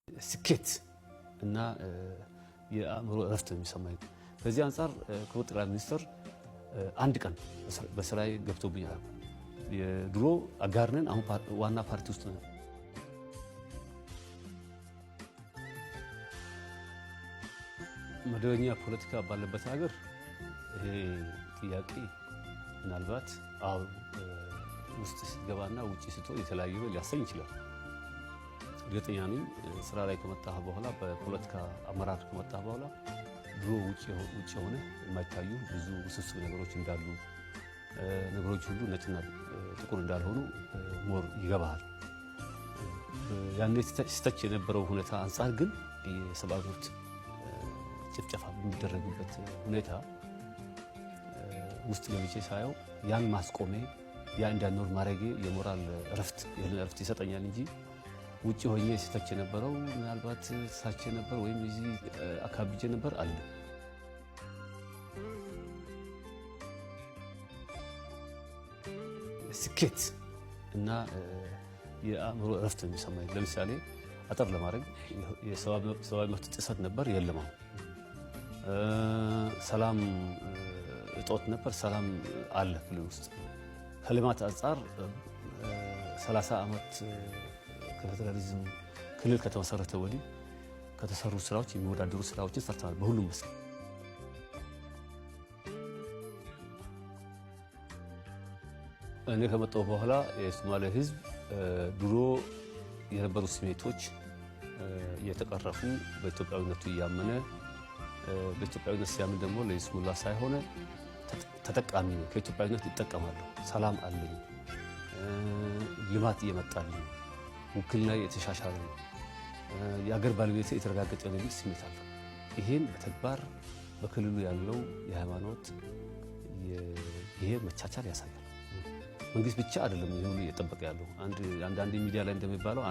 ስኬት እና የአእምሮ እረፍት የሚሰማኝ በዚህ አንፃር ክቡር ጠቅላይ ሚኒስትር አንድ ቀን በስራዬ ገብቶብኛል። የድሮ አጋርነን አሁን ዋና ፓርቲ ውስጥ ነው። መደበኛ ፖለቲካ ባለበት ሀገር ይሄ ጥያቄ ምናልባት ውስጥ ሲገባና ውጪ ስትሆን የተለያየ ሊያሰኝ ይችላል። እርግጠኛ ነኝ ስራ ላይ ከመጣህ በኋላ በፖለቲካ አመራር ከመጣህ በኋላ ድሮ ውጪ ሆነ የማይታዩ ብዙ ውስብስብ ነገሮች እንዳሉ ነገሮች ሁሉ ነጭና ጥቁር እንዳልሆኑ ሞር ይገባሃል። ያኔ ሲተች የነበረው ሁኔታ አንፃር ግን የሰብአዊ መብት ጭፍጨፋ በሚደረግበት ሁኔታ ውስጥ ገብቼ ሳየው ያን ማስቆሜ ያ እንዳይኖር ማድረጌ የሞራል እረፍት እረፍት ይሰጠኛል እንጂ ውጪ ሆኜ ሲተች የነበረው ምናልባት ሳቼ ነበር ወይም እዚህ አካብጄ ነበር አለ። ስኬት እና የአእምሮ እረፍት የሚሰማኝ ለምሳሌ አጠር ለማድረግ የሰብአዊ መብት ጥሰት ነበር የለም። ሰላም እጦት ነበር፣ ሰላም አለ ክልል ውስጥ። ከልማት አንፃር 30 ዓመት ከፌደራሊዝም ክልል ከተመሰረተ ወዲህ ከተሰሩ ስራዎች የሚወዳደሩ ስራዎችን ሰርተናል በሁሉም መስክ። እኔ ከመጣሁ በኋላ የሶማሌ ህዝብ ድሮ የነበሩ ስሜቶች እየተቀረፉ በኢትዮጵያዊነቱ እያመነ በኢትዮጵያዊነት ሲያምን ደግሞ ለይስሙላ ሳይሆን ተጠቃሚ ነው። ከኢትዮጵያዊነት ይጠቀማሉ። ሰላም አለኝ፣ ልማት እየመጣልኝ፣ ውክልና የተሻሻለ ነው፣ የአገር ባለቤት የተረጋገጠ ነው የሚል ስሜት አለው። ይሄን በተግባር በክልሉ ያለው የሃይማኖት ይሄ መቻቻል ያሳያል። መንግስት ብቻ አይደለም ይሁን እየጠበቀ ያለው። አንዳንድ ሚዲያ ላይ እንደሚባለው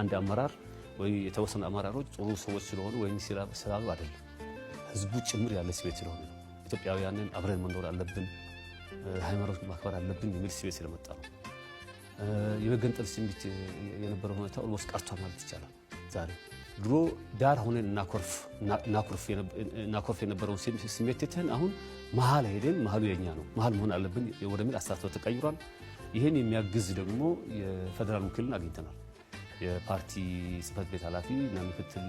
አንድ አመራር ወይ የተወሰኑ አመራሮች ጥሩ ሰዎች ስለሆኑ ወይም ስላሉ አይደለም፣ ህዝቡ ጭምር ያለ ስሜት ስለሆነ ነው። ኢትዮጵያውያንን አብረን መኖር አለብን፣ ሃይማኖት ማክበር አለብን የሚል ስሜት ስለመጣ ነው። የመገንጠል ስሜት የነበረው ሁኔታ ኦልሞስት ቀርቷል ማለት ይቻላል። ዛሬ ድሮ ዳር ሆነን እናኮርፍ የነበረውን ስሜት ትተን አሁን መሀል ሄደን መሀሉ የኛ ነው መሀል መሆን አለብን ወደሚል አስተሳሰብ ተቀይሯል። ይህን የሚያግዝ ደግሞ የፌደራል ውክልና አግኝተናል። የፓርቲ ጽህፈት ቤት ኃላፊ እና ምክትል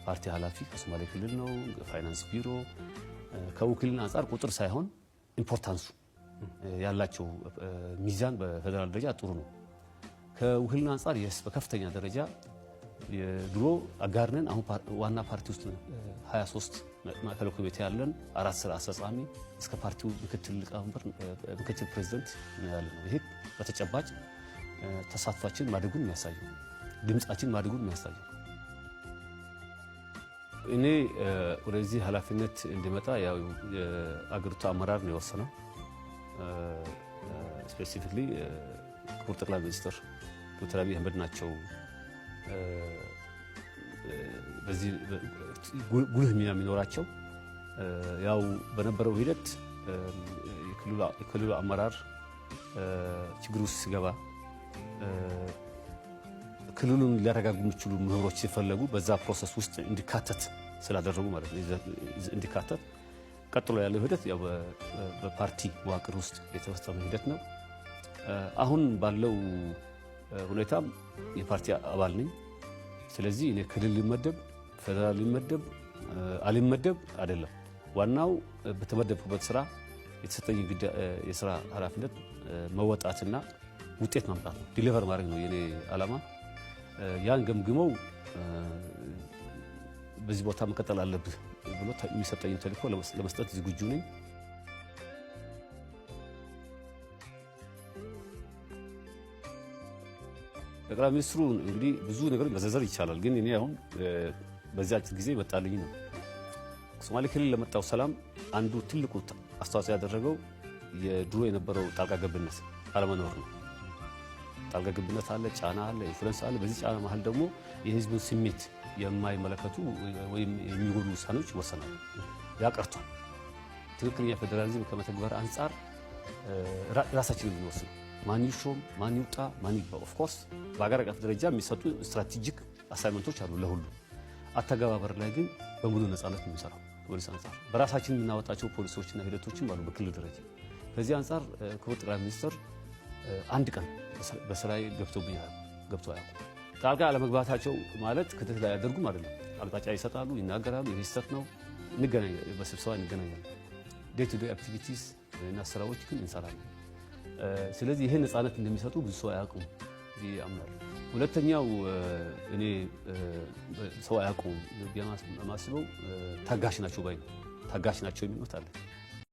ፓርቲ ኃላፊ ከሶማሌ ክልል ነው። ፋይናንስ ቢሮ ከውክልና አንፃር ቁጥር ሳይሆን ኢምፖርታንሱ ያላቸው ሚዛን በፌደራል ደረጃ ጥሩ ነው። ከውክልና አንፃር በከፍተኛ ደረጃ የድሮ አጋርነን አሁን ዋና ፓርቲ ውስጥ 23 ማዕከላዊ ኮሚቴ ያለን 4 ስራ አስፈጻሚ እስከ ፓርቲው ምክትል ሊቀመንበር ምክትል ፕሬዝዳንት ያለ ነው። ይሄ በተጨባጭ ተሳትፏችን ማደጉን የሚያሳየው ድምጻችን ማደጉን የሚያሳየው። እኔ ወደዚህ ኃላፊነት እንዲመጣ ያው የአገሪቱ አመራር ነው የወሰነው። ስፔሲፊካሊ ክቡር ጠቅላይ ሚኒስትር ዶክተር አብይ አህመድ ናቸው በዚህ ጉልህ ሚና የሚኖራቸው። ያው በነበረው ሂደት የክልሉ አመራር ችግር ውስጥ ሲገባ ክልሉን ሊያረጋጉ የሚችሉ ምሁሮች ሲፈለጉ በዛ ፕሮሰስ ውስጥ እንዲካተት ስላደረጉ ማለት ነው እንዲካተት። ቀጥሎ ያለው ሂደት ያው በፓርቲ መዋቅር ውስጥ የተፈጸመ ሂደት ነው። አሁን ባለው ሁኔታም የፓርቲ አባል ነኝ። ስለዚህ እኔ ክልል ሊመደብ ፌደራል ሊመደብ አልመደብ አይደለም። ዋናው በተመደብኩበት ስራ የተሰጠኝ የስራ ኃላፊነት መወጣትና ውጤት ማምጣት ነው፣ ዲሊቨር ማድረግ ነው የኔ ዓላማ። ያን ገምግመው በዚህ ቦታ መቀጠል አለብህ ብሎ የሚሰጠኝ ተልእኮ ለመስጠት ዝግጁ ነኝ። ጠቅላይ ሚኒስትሩ እንግዲህ ብዙ ነገሮች መዘርዘር ይቻላል፣ ግን እኔ አሁን በዚህ አጭር ጊዜ መጣልኝ ነው። ሶማሌ ክልል ለመጣው ሰላም አንዱ ትልቁ አስተዋጽኦ ያደረገው የድሮ የነበረው ጣልቃ ገብነት አለመኖር ነው። ጣልቃ ገብነት አለ፣ ጫና አለ፣ ኢንፍሉዌንስ አለ። በዚህ ጫና መሀል ደግሞ የህዝቡን ስሜት የማይመለከቱ ወይም የሚጎዱ ውሳኔዎች ይወሰናሉ። ያ ቀርቷል። ትክክለኛ ፌደራሊዝም ከመተግበር አንጻር ራሳችንን የምንወስነው ማን ይሾም ማን ይውጣ ማን ይግባ ኦፍ ኮርስ በአገር አቀፍ ደረጃ የሚሰጡ ስትራቴጂክ አሳይመንቶች አሉ ለሁሉ አተገባበር ላይ ግን በሙሉ ነፃነት ነው የሚሰራው ፖሊስ አንፃር በራሳችን የምናወጣቸው ፖሊሶችና ሂደቶችም አሉ በክልል ደረጃ ከዚህ አንፃር ክቡር ጠቅላይ ሚኒስትር አንድ ቀን በስራዬ ገብቶ ያውቁ ጣልቃ አለመግባታቸው ማለት ክትትል ያደርጉም አይደለም አቅጣጫ ይሰጣሉ ይናገራሉ ይስተት ነው እንገናኛለን በስብሰባ እንገናኛለን ዴይ ቱ ዴይ አክቲቪቲስ እና ስራዎች ግን እንሰራለን ስለዚህ ይሄን ነፃነት እንደሚሰጡ ብዙ ሰው አያውቁም ያምናል ሁለተኛው እኔ ሰው አያውቁም ቢያማስበው ታጋሽ ናቸው ባይ ታጋሽ ናቸው የሚሉት አለ